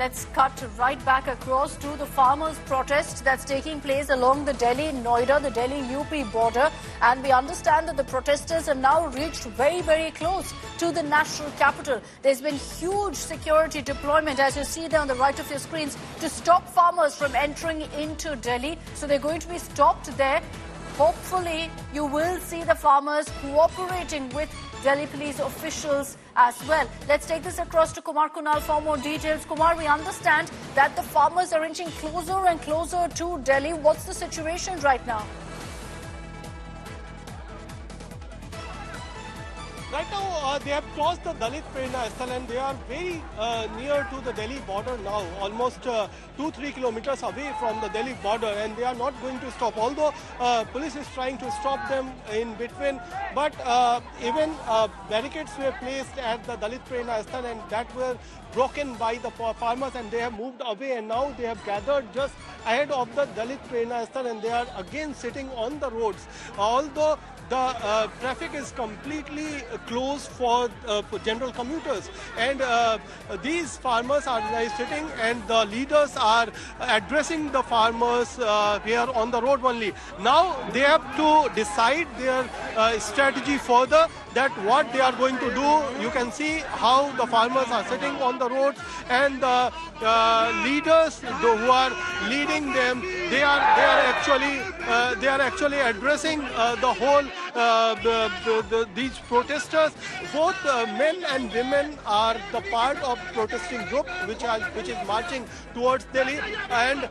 let's cut right back across to the farmers' protest that's taking place along the Delhi-Noida, the Delhi-UP border. And we understand that the protesters have now reached very, very close to the national capital. There's been huge security deployment, as you see there on the right of your screens, to stop farmers from entering into Delhi. So they're going to be stopped there. Hopefully, you will see the farmers cooperating with Delhi police officials as well. Let's take this across to Kumar Kunal for more details. Kumar, we understand that the farmers are inching closer and closer to Delhi. What's the situation right now? Right now, they have crossed the Dalit Prerna Sthal and they are very near to the Delhi border now, almost 2-3 kilometers away from the Delhi border, and they are not going to stop. Although police is trying to stop them in between, but even barricades were placed at the Dalit Prerna Sthal and that were broken by the farmers, and they have moved away, and now they have gathered just ahead of the Dalit Prerna Sthal and they are again sitting on the roads. Although the traffic is completely closed for general commuters, and these farmers are sitting and the leaders are addressing the farmers here on the road only. Now they have to decide their strategy further, that what they are going to do. You can see how the farmers are sitting on the roads, and the leaders who are leading them, they are actually addressing the whole these protesters. Both men and women are the part of protesting group which is marching towards Delhi, and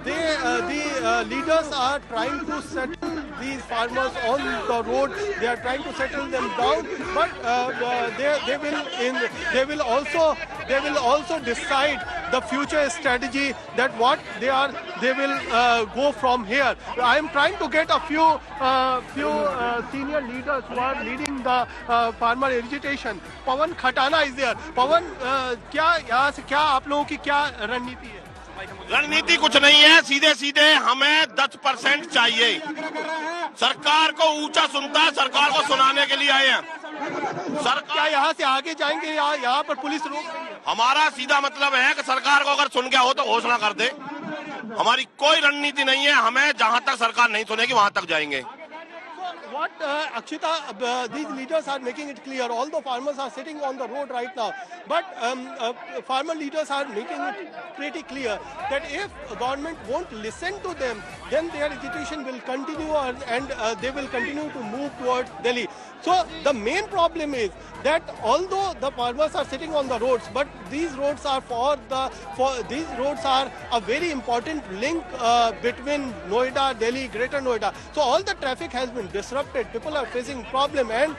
the leaders are trying to settle these farmers on the road. They are trying to settle them down, but they will also decide the future strategy, that what they will go from here. I am trying to get a few senior leaders who are leading the farmer agitation. Pawan Khatana is there. Pawan, यहाँ से क्या आप लोगों की क्या रणनीति है? रणनीति कुछ नहीं है, सीधे सीधे हमें 10% चाहिए। सरकार को ऊंचा सुनता है, सरकार को सुनाने के लिए आए हैं। क्या यहाँ से आगे जाएंगे या यहाँ पर पुलिस रोक? हमारा सीधा मतलब है कि सरकार को अगर सुन गया हो तो घोषणा कर दे। हमारी कोई रणनीति नहीं है, हमें जहाँ तक सरकार नहीं सुनेगी वहाँ तक जाएंगे। What Akshita, these leaders are making it clear, although farmers are sitting on the road right now, but farmer leaders are making it pretty clear that if government won't listen to them, then their agitation will continue and they will continue to move towards Delhi. So the main problem is that although the farmers are sitting on the roads, but these roads are these roads are a very important link between Noida, Delhi, Greater Noida. So all the traffic has been disrupted. People are facing problem, and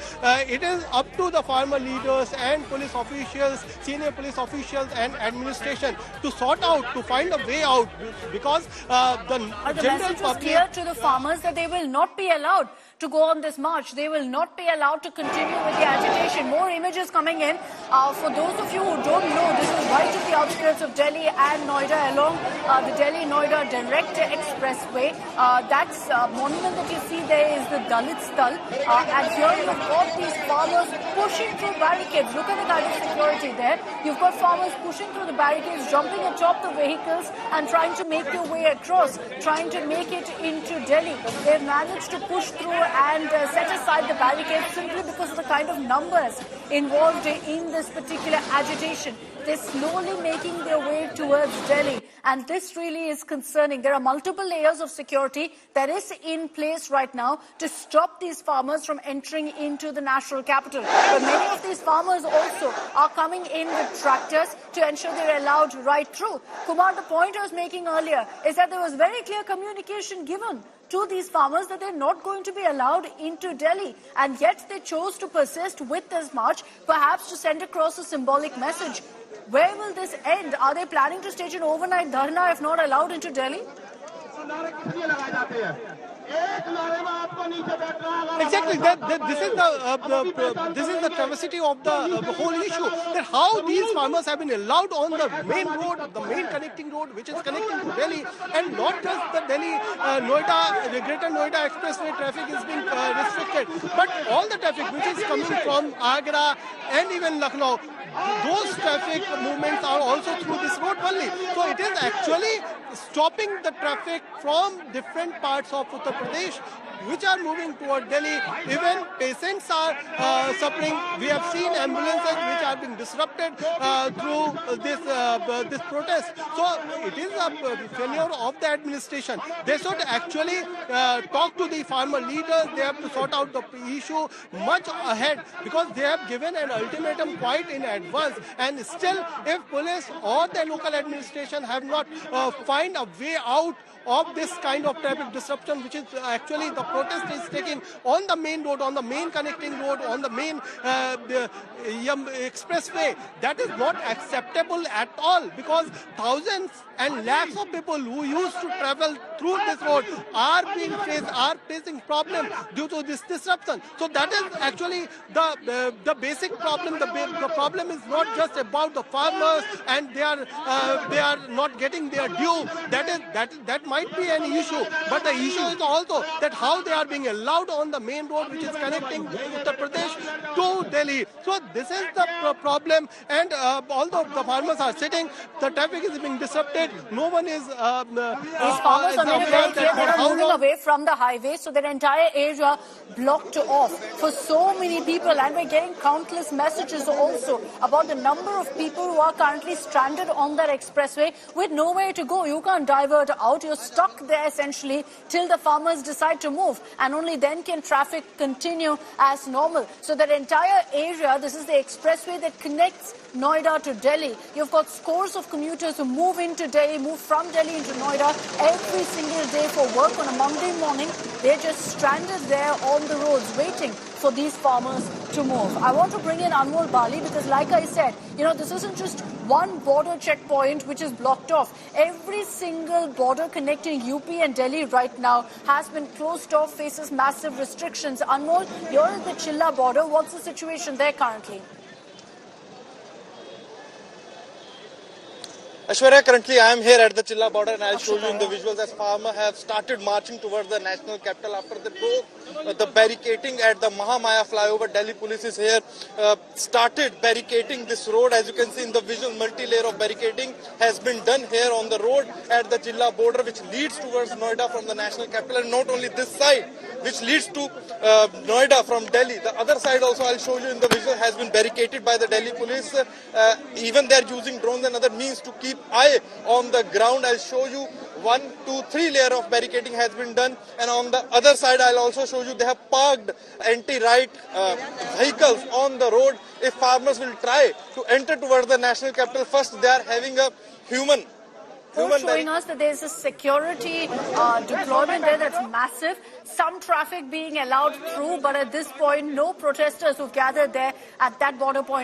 it is up to the farmer leaders and police officials, senior police officials and administration to sort out, to find a way out, because the general public... Is clear to the farmers that they will not be allowed to go on this march. They will not be allowed to continue with the agitation. More images coming in. For those of you who don't know, this is right at the outskirts of Delhi and Noida, along the Delhi-Noida Direct Expressway. That's monument that you see there is the Dalit Sthal. And here you've got these farmers pushing through barricades. Look at the kind of security there. You've got farmers pushing through the barricades, jumping atop the vehicles and trying to make their way across, trying to make it into Delhi. They've managed to push through and set aside the barricades simply because of the kind of numbers involved in this particular agitation. They're slowly making their way towards Delhi, and this really is concerning. There are multiple layers of security that is in place right now to stop these farmers from entering into the national capital. But many of these farmers also are coming in with tractors to ensure they're allowed right through. Kumar, the point I was making earlier is that there was very clear communication given to these farmers that they're not going to be allowed into Delhi, and yet they chose to persist with this march, perhaps to send across a symbolic message. Where will this end? Are they planning to stage an overnight dharna if not allowed into Delhi? Exactly. This is the travesty of the whole issue. That how these farmers have been allowed on the main road, the main connecting road, which is connecting to Delhi, and not just the Delhi Noida, the Greater Noida Expressway traffic is being restricted, but all the traffic which is coming from Agra and even Lucknow. those traffic movements are also through this road only. So it is actually stopping the traffic from different parts of Uttar Pradesh which are moving toward Delhi. Even patients are suffering. We have seen ambulances which are being disrupted through this protest. So it is a failure of the administration. They should actually talk to the farmer leaders. They have to sort out the issue much ahead, because they have given an ultimatum quite in advance, and still if police or the local administration have not find a way out of this kind of traffic disruption, which is actually the protest is taking on the main road, on the main connecting road, on the main expressway, that is not acceptable at all, because thousands and lakhs of people who used to travel through this road are facing problems due to this disruption. So that is actually the basic problem. The problem is not just about the farmers and they are not getting their due. That might be an issue, but the issue is also that how they are being allowed on the main road which is connecting Uttar Pradesh to Delhi. So this is the problem, and although the farmers are sitting, the traffic is being disrupted. No one is These farmers are made very clear they are moving away from the highway, so their entire area blocked off for so many people, and we're getting countless messages also about the number of people who are currently stranded on that expressway with nowhere to go. You can't divert out, you're stuck there essentially till the farmers decide to move, and only then can traffic continue as normal. So that entire area, this is the expressway that connects Noida to Delhi. You've got scores of commuters who move into Delhi, move from Delhi into Noida every single day for work on a Monday morning. They're just stranded there on the roads waiting for these farmers to move. I want to bring in Anmol Bali because, like I said, this isn't just one border checkpoint which is blocked off. Every single border connecting UP and Delhi right now has been closed off, faces massive restrictions. Anmol, you're at the Chilla border. What's the situation there currently? Aishwarya, currently I am here at the Chilla border, and I'll show you in the visuals as farmers have started marching towards the national capital after they broke the barricading at the Mahamaya flyover. Delhi police is here, started barricading this road. As you can see in the visual, multi-layer of barricading has been done here on the road at the Chilla border, which leads towards Noida from the national capital. And not only this side, which leads to Noida from Delhi, the other side also, I'll show you in the visual, has been barricaded by the Delhi police. Even they're using drones and other means to keep eye on the ground. I'll show you 1, 2, 3 layer of barricading has been done, and on the other side I'll also show you they have parked anti-riot vehicles on the road. If farmers will try to enter towards the national capital, first they are having a human showing us that there's a security deployment there that's massive. Some traffic being allowed through, but at this point, no protesters who've gathered there at that border point.